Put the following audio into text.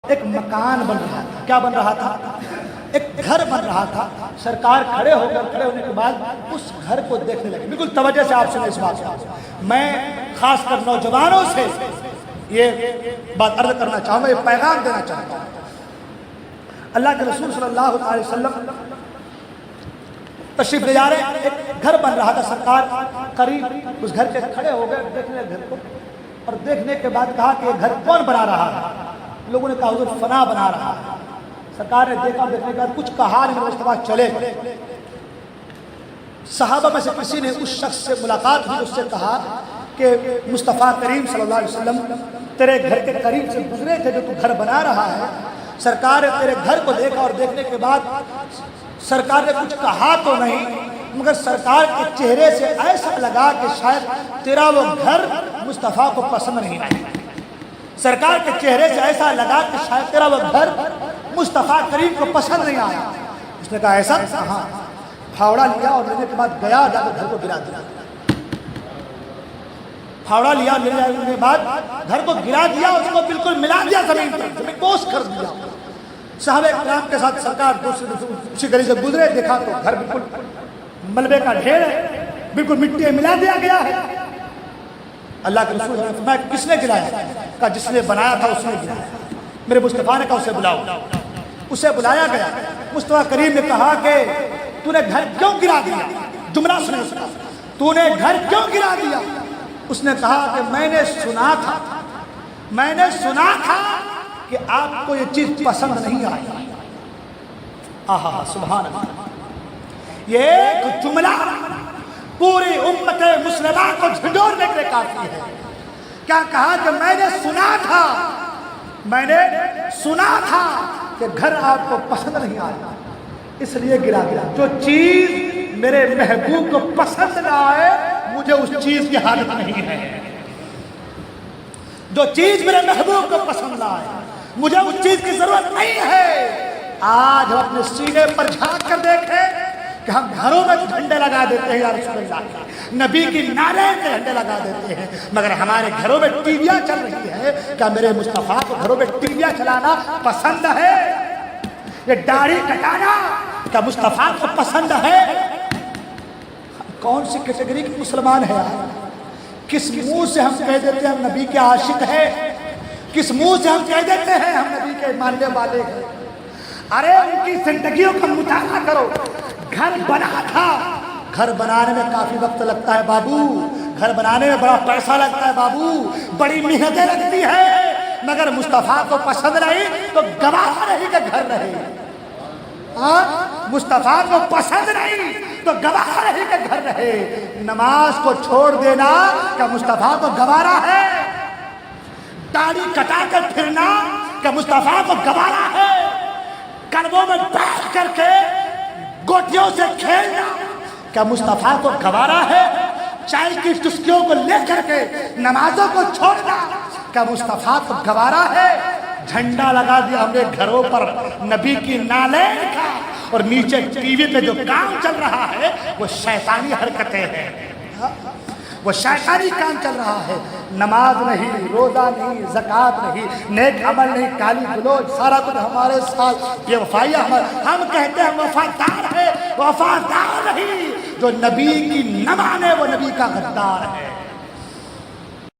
ایک مکان بن رہا تھا. کیا بن رہا تھا؟ ایک گھر بن رہا تھا. سرکار کھڑے ہونے کے بعد اس گھر کو دیکھنے لگے. بالکل توجہ سے آپ سنیں اس بات کو. میں خاص کر نوجوانوں سے یہ بات عرض کرنا چاہوں گا، یہ پیغام دینا چاہتا ہوں. اللہ کے رسول صلی اللہ علیہ وسلم تشریف لے جا رہے ہیں. ایک گھر بن رہا تھا. سرکار قریب اس گھر کے کھڑے ہو گئے دیکھنے گھر کو، اور دیکھنے کے بعد کہا کہ یہ گھر کون بنا رہا ہے؟ لوگوں نے کہا حضور فلاں بنا رہا ہے. سرکار نے دیکھا، دیکھنے کے بعد کچھ کہا نہیں، مصطفیٰ چلے گئے. صحابہ میں سے کسی نے اس شخص سے ملاقات ہوئی، اس سے کہا کہ مصطفیٰ کریم صلی اللہ علیہ وسلم تیرے گھر کے قریب سے گزرے تھے جو تو گھر بنا رہا ہے. سرکار نے تیرے گھر کو دیکھا اور دیکھنے کے بعد سرکار نے کچھ کہا تو نہیں، مگر سرکار کے چہرے سے ایسا لگا کہ شاید تیرا وہ گھر مصطفیٰ کو پسند نہیں آیا. سرکار کے چہرے سے ایسا لگا کہ شاید تیرا وہ گھر مصطفیٰ کریم کو پسند نہیں آیا. اس نے کہا ایسا؟ ہاں. پھاوڑا لیا اور لینے کے بعد گیا، جا کے گھر کو گرا دیا. پھاوڑا لیا، لے جانے کے بعد گھر کو گرا دیا، اس کو بالکل ملا دیا زمین پر، زمین بوس کر دیا. صحابہ کرام کے ساتھ سرکار اسی گلی سے گزرے، دیکھا تو گھر بالکل ملبے کا ڈھیر ہے، بالکل مٹی ملا دیا گیا ہے. اللہ کے رسول نے فرمایا کس نے گرایا؟ کہا جس نے بنایا تھا اس نے گرایا. میرے مصطفیٰ نے کہا اسے بلاؤ. اسے بلایا گیا. مصطفیٰ کریم نے کہا کہ تو نے گھر کیوں گرا دیا؟ جملہ سنے اس کا، تو نے گھر کیوں گرا دیا؟ اس نے کہا کہ میں نے سنا تھا کہ آپ کو یہ چیز پسند نہیں آئی. آہا سبحان اللہ. یہ ایک جملہ پوری امت مسلمہ کو جھنجھوڑنے کے لیے کافی ہے. کیا کہا کہ میں نے سنا تھا کہ گھر آپ کو پسند نہیں آیا، اس لیے گرا دیا. جو چیز میرے محبوب کو پسند نہ آئے مجھے اس چیز کی حالت نہیں ہے. جو چیز میرے محبوب کو پسند نہ آئے مجھے اس چیز کی ضرورت نہیں ہے. آج ہم اپنے سینے پر جھانک کر دیکھیں کہ ہم گھروں میں جھنڈے لگا دیتے ہیں، یا رسول اللہ نبی کی نعرہ میں جھنڈے لگا دیتے ہیں، مگر ہمارے گھروں میں ٹیویاں چل رہی ہے. کیا میرے مصطفیٰ کو گھروں میں ٹیویاں چلانا پسند ہے؟ یہ داڑھی کٹانا کیا مصطفیٰ کو پسند ہے؟ کون سی کیٹیگری کے مسلمان ہے؟ کس منہ سے ہم کہہ دیتے ہیں ہم نبی کے عاشق ہیں؟ کس منہ سے ہم کہہ دیتے ہیں ہم نبی کے ماننے والے ہیں؟ ارے ان کی زندگیوں کا مطالعہ کرو. گھر بنا تھا، گھر بنانے میں کافی وقت لگتا ہے بابو، گھر بنانے میں بڑا پیسہ لگتا ہے بابو، بڑی محنتیں لگتی ہے، مگر مصطفیٰ کو پسند نہیں تو گواہ رہی کہ گھر رہے. مصطفیٰ کو پسند نہیں تو گواہ رہی کہ گھر رہے. نماز کو چھوڑ دینا کیا مصطفیٰ کو گوارا ہے؟ داڑھی کٹا کر پھرنا کیا مصطفیٰ کو گوارا ہے؟ کلبوں میں بیٹھ کر کے گوٹیوں سے کھیلنا کیا مصطفیٰ کو گوارا ہے؟ چائے کی چسکیوں کو لے کر کے نمازوں کو چھوڑنا کیا مصطفیٰ کو گوارا ہے؟ جھنڈا لگا دیا ہم نے گھروں پر نبی کی نعرہ کا، اور نیچے ٹی وی پہ جو کام چل رہا ہے وہ شیطانی حرکتیں ہیں، وہ شیطانی کام چل رہا ہے. نماز نہیں، روزہ نہیں، زکوٰۃ نہیں، نیک عمل نہیں، گالی گلوچ، سارا کچھ ہمارے ساتھ بے وفائی. ہم کہتے ہیں وفادار ہے، وفادار نہیں. جو نبی کی نہ مانے وہ نبی کا غدار ہے.